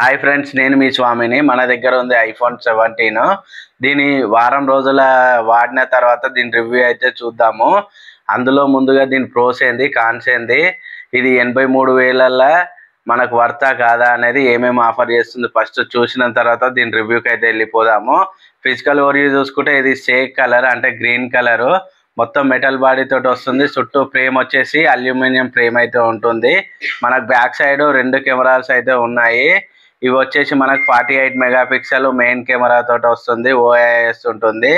Hi friends, నేను మీ స్వామిని. మన దగ్గర ఉంది ఐఫోన్ 17. దీని వారం రోజుల వాడిన తర్వాత దీని రివ్యూ అయితే చూద్దాము. అందులో ముందుగా దీని ప్రోస్ ఏంది, కాన్స్ ఏంది, ఇది 83,000 మనకు వర్తా కాదా అనేది, ఏమేమి ఆఫర్ చేస్తుంది ఫస్ట్ చూసిన తర్వాత దీని రివ్యూకి అయితే వెళ్ళిపోదాము. ఫిజికల్ ఓరియూ చూసుకుంటే ఇది షేక్ కలర్, అంటే గ్రీన్ కలరు, మొత్తం మెటల్ బాడీ తోటి వస్తుంది. చుట్టూ ఫ్రేమ్ వచ్చేసి అల్యూమినియం ఫ్రేమ్ అయితే ఉంటుంది. మనకు బ్యాక్ సైడ్ 2 కెమెరాస్ అయితే ఉన్నాయి. ఇవి వచ్చేసి మనకు 48 మెగాపిక్సెల్ మెయిన్ కెమెరా తోటి వస్తుంది, ఓఐఎస్ ఉంటుంది.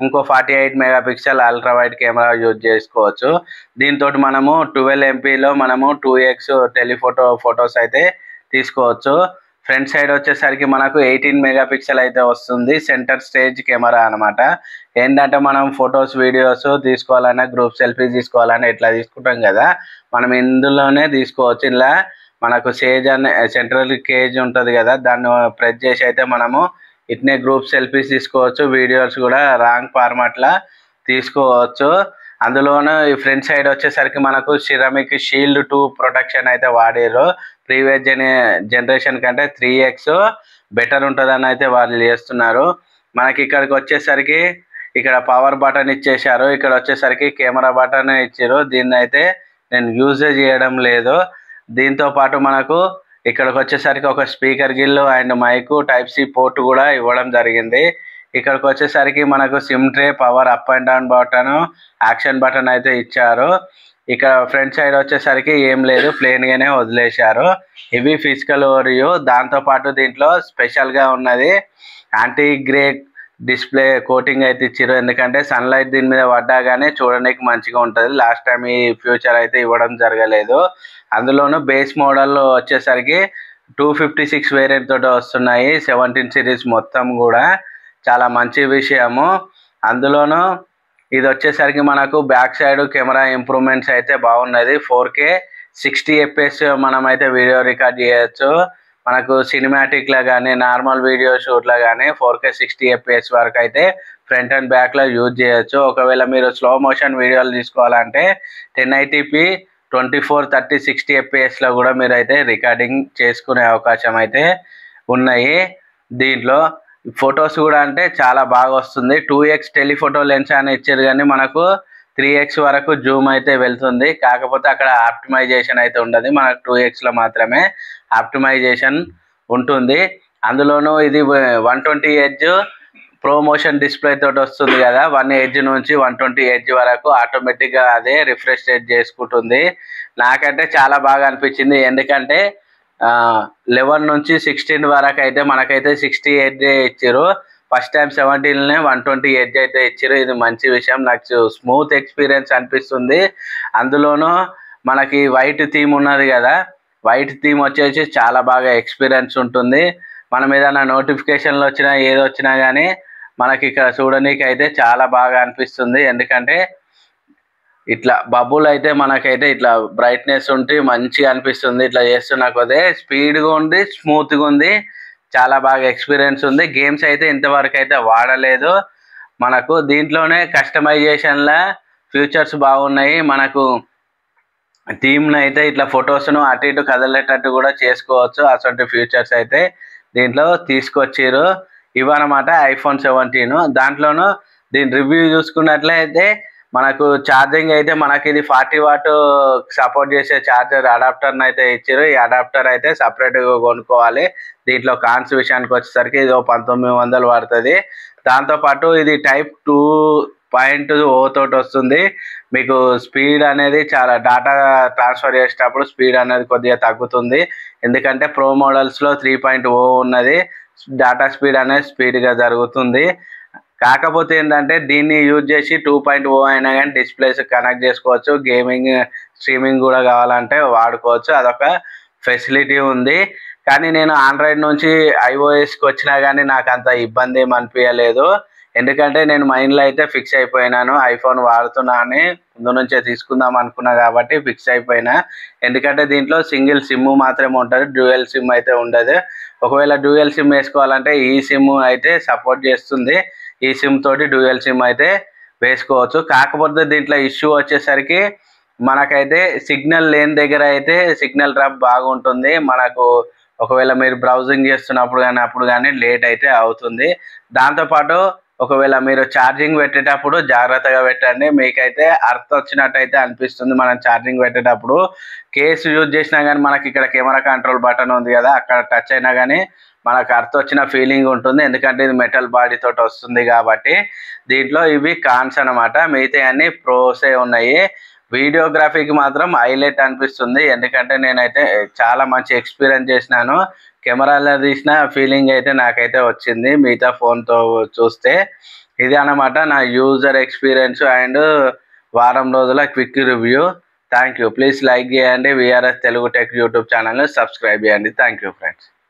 ఇంకో 48 megapixel ultra wide camera use చేసుకోవచ్చు. దీంతో మనము 12 MPలో మనము 2x టెలిఫోటో ఫొటోస్ అయితే తీసుకోవచ్చు. ఫ్రంట్ సైడ్ వచ్చేసరికి మనకు 18 మెగాపిక్సెల్ అయితే వస్తుంది. సెంటర్ స్టేజ్ కెమెరా అనమాట. ఏంటంటే మనం ఫొటోస్ వీడియోస్ తీసుకోవాలన్నా, గ్రూప్ సెల్ఫీ తీసుకోవాలన్నా ఎట్లా తీసుకుంటాం కదా, మనం ఇందులోనే తీసుకోవచ్చు. ఇలా మనకు సేజ్ అనే సెంట్రల్ కేజ్ ఉంటుంది కదా, దాన్ని ప్రెస్ చేసి అయితే మనము ఇట్నే గ్రూప్ సెల్ఫీస్ తీసుకోవచ్చు. వీడియోస్ కూడా రాంగ్ ఫార్మాట్లా తీసుకోవచ్చు. అందులోనూ ఈ ఫ్రంట్ సైడ్ వచ్చేసరికి మనకు సిరామిక్ షీల్డ్ 2 ప్రొటెక్షన్ అయితే వాడారు. ప్రీవియస్ జనరేషన్ కంటే 3x బెటర్ ఉంటుందని అయితే వాళ్ళు చేస్తున్నారు. మనకి ఇక్కడికి వచ్చేసరికి ఇక్కడ పవర్ బటన్ ఇచ్చేసారు. ఇక్కడ వచ్చేసరికి కెమెరా బటన్ ఇచ్చారు. దీన్ని అయితే నేను యూజ్ చేయడం లేదు. దీంతో పాటు మనకు ఇక్కడికి వచ్చేసరికి ఒక speaker grill and mic type C port కూడా ఇవ్వడం జరిగింది. ఇక్కడికి వచ్చేసరికి మనకు SIM tray, power up and down button, action button అయితే ఇచ్చారు. ఇక్కడ ఫ్రంట్ సైడ్ వచ్చేసరికి ఏం లేదు, ప్లెయిన్గానే వదిలేశారు. ఇవి ఫిజికల్ ఓరియూ. దాంతోపాటు దీంట్లో స్పెషల్గా ఉన్నది యాంటీ గ్రే డిస్ప్లే కోటింగ్ అయితే ఇచ్చారు. ఎందుకంటే సన్లైట్ దీని మీద పడ్డా కానీ చూడడానికి మంచిగా ఉంటుంది. లాస్ట్ టైం ఈ ఫ్యూచర్ అయితే ఇవ్వడం జరగలేదు. అందులోనూ బేస్ మోడల్ వచ్చేసరికి 256 వేరియంట్ తోటి వస్తున్నాయి. 17 సిరీస్ మొత్తం కూడా చాలా మంచి విషయము. అందులోనూ ఇది వచ్చేసరికి మనకు బ్యాక్ సైడ్ కెమెరా ఇంప్రూవ్మెంట్స్ అయితే బాగున్నది. 4K 60 FPS మనం అయితే వీడియో రికార్డ్ చేయొచ్చు. మనకు సినిమాటిక్లో కానీ, నార్మల్ వీడియో షూట్లో కానీ 4K 60 FPS వరకు అయితే ఫ్రంట్ అండ్ బ్యాక్లో యూజ్ చేయొచ్చు. ఒకవేళ మీరు స్లో మోషన్ వీడియోలు తీసుకోవాలంటే 1080p 24, 30, 60 FPSలో కూడా మీరు అయితే రికార్డింగ్ చేసుకునే అవకాశం అయితే ఉన్నాయి. దీంట్లో ఫొటోస్ కూడా అంటే చాలా బాగా వస్తుంది. 2x టెలిఫోటో లెన్స్ అని ఇచ్చారు కానీ మనకు 3x వరకు జూమ్ అయితే వెళ్తుంది. కాకపోతే అక్కడ ఆప్టిమైజేషన్ అయితే ఉండదు. మనకు 2xలో మాత్రమే ఆప్టిమైజేషన్ ఉంటుంది. అందులోనూ ఇది 120 Hz ప్రమోషన్ డిస్ప్లే తోటి వస్తుంది కదా, 1 Hz నుంచి 120 Hz వరకు ఆటోమేటిక్గా అదే రిఫ్రెష్ చేసుకుంటుంది. నాకంటే చాలా బాగా అనిపించింది. ఎందుకంటే 11 నుంచి 16 వరకు అయితే మనకైతే 60 Hz ఇచ్చారు. ఫస్ట్ టైం 17నే 120 Hz అయితే ఇచ్చారు. ఇది మంచి విషయం. నాకు స్మూత్ ఎక్స్పీరియన్స్ అనిపిస్తుంది. అందులోనూ మనకి వైట్ థీమ్ ఉన్నది కదా, వైట్ థీమ్ వచ్చేసి చాలా బాగా ఎక్స్పీరియన్స్ ఉంటుంది. మనం ఏదైనా నోటిఫికేషన్లు వచ్చినా ఏది వచ్చినా కానీ మనకి ఇక్కడ చూడడానికి అయితే చాలా బాగా అనిపిస్తుంది. ఎందుకంటే ఇట్లా బబుల్ అయితే మనకైతే ఇట్లా బ్రైట్నెస్ ఉంటే మంచిగా అనిపిస్తుంది. ఇట్లా చేస్తున్నా కొద్దే స్పీడ్గా ఉంది, స్మూత్గా ఉంది, చాలా బాగా ఎక్స్పీరియన్స్ ఉంది. గేమ్స్ అయితే ఇంతవరకు అయితే వాడలేదు. మనకు దీంట్లోనే కస్టమైజేషన్లా ఫీచర్స్ బాగున్నాయి. మనకు థీమ్ను అయితే ఇట్లా ఫొటోస్ను అటు ఇటు కదలేటట్టు కూడా చేసుకోవచ్చు. అటువంటి ఫీచర్స్ అయితే దీంట్లో తీసుకొచ్చారు. ఇవన్నమాట ఐఫోన్ 17. దాంట్లోనూ దీని రివ్యూ చూసుకున్నట్లయితే మనకు ఛార్జింగ్ అయితే మనకి ఇది 40 వాట్ సపోర్ట్ చేసే ఛార్జర్ అడాప్టర్ని అయితే ఇచ్చారు. ఈ అడాప్టర్ అయితే సపరేట్గా కొనుక్కోవాలి. దీంట్లో కాన్స్ విషయానికి వచ్చేసరికి ఇది 1900 పడుతుంది. దాంతోపాటు ఇది టైప్ 2.0 తోటి వస్తుంది. మీకు స్పీడ్ అనేది చాలా డాటా ట్రాన్స్ఫర్ చేసేటప్పుడు స్పీడ్ అనేది కొద్దిగా తగ్గుతుంది. ఎందుకంటే ప్రో మోడల్స్లో 3.0 ఉన్నది. డాటా స్పీడ్ అనేది స్పీడ్గా జరుగుతుంది. కాకపోతే ఏంటంటే దీన్ని యూజ్ చేసి 2.0 అయినా కానీ డిస్ప్లేస్ కనెక్ట్ చేసుకోవచ్చు. గేమింగ్, స్ట్రీమింగ్ కూడా కావాలంటే వాడుకోవచ్చు. అదొక ఫెసిలిటీ ఉంది. కానీ నేను ఆండ్రాయిడ్ నుంచి iOSకి వచ్చినా కానీ నాకు అంత ఇబ్బంది ఏం అనిపించలేదు. ఎందుకంటే నేను మైండ్లో అయితే ఫిక్స్ అయిపోయినాను. ఐఫోన్ వాడుతున్నా అని ముందు నుంచే తీసుకుందాం అనుకున్నా కాబట్టి ఫిక్స్ అయిపోయినా. ఎందుకంటే దీంట్లో సింగిల్ సిమ్ మాత్రమే ఉంటుంది, డ్యూయల్ సిమ్ అయితే ఉండదు. ఒకవేళ డ్యూయల్ సిమ్ వేసుకోవాలంటే ఈ సిమ్ అయితే సపోర్ట్ చేస్తుంది. ఈ సిమ్ తోటి డ్యూయల్ సిమ్ అయితే వేసుకోవచ్చు. కాకపోతే దీంట్లో ఇష్యూ వచ్చేసరికి మనకైతే సిగ్నల్ లేని దగ్గర అయితే సిగ్నల్ డ్రాప్ బాగుంటుంది. మనకు ఒకవేళ మీరు బ్రౌజింగ్ చేస్తున్నప్పుడు కానీ అప్పుడు కానీ లేట్ అయితే అవుతుంది. దాంతోపాటు ఒకవేళ మీరు ఛార్జింగ్ పెట్టేటప్పుడు జాగ్రత్తగా పెట్టండి. మీకైతే అర్థం వచ్చినట్టయితే అనిపిస్తుంది. మనం ఛార్జింగ్ పెట్టేటప్పుడు కేసు యూజ్ చేసినా కానీ మనకి ఇక్కడ కెమెరా కంట్రోల్ బటన్ ఉంది కదా, అక్కడ టచ్ అయినా కానీ మనకు అర్థం వచ్చిన ఫీలింగ్ ఉంటుంది. ఎందుకంటే ఇది మెటల్ బాడీ తోటి వస్తుంది కాబట్టి. దీంట్లో ఇవి కాన్స్ అనమాట, మిగతా అన్ని ప్రోసే ఉన్నాయి. వీడియోగ్రఫీకి మాత్రం హైలైట్ అనిపిస్తుంది. ఎందుకంటే నేనైతే చాలా మంచి ఎక్స్పీరియన్స్ చేసినాను. కెమెరాలో తీసిన ఫీలింగ్ అయితే నాకైతే వచ్చింది మిగతా ఫోన్తో చూస్తే. ఇది అన్నమాట నా యూజర్ ఎక్స్పీరియన్స్ అండ్ వారం రోజుల quick review. Thank you. Please like చేయండి. విఆర్ఎస్ తెలుగు టెక్ యూట్యూబ్ ఛానల్ని సబ్స్క్రైబ్ చేయండి. Thank you friends.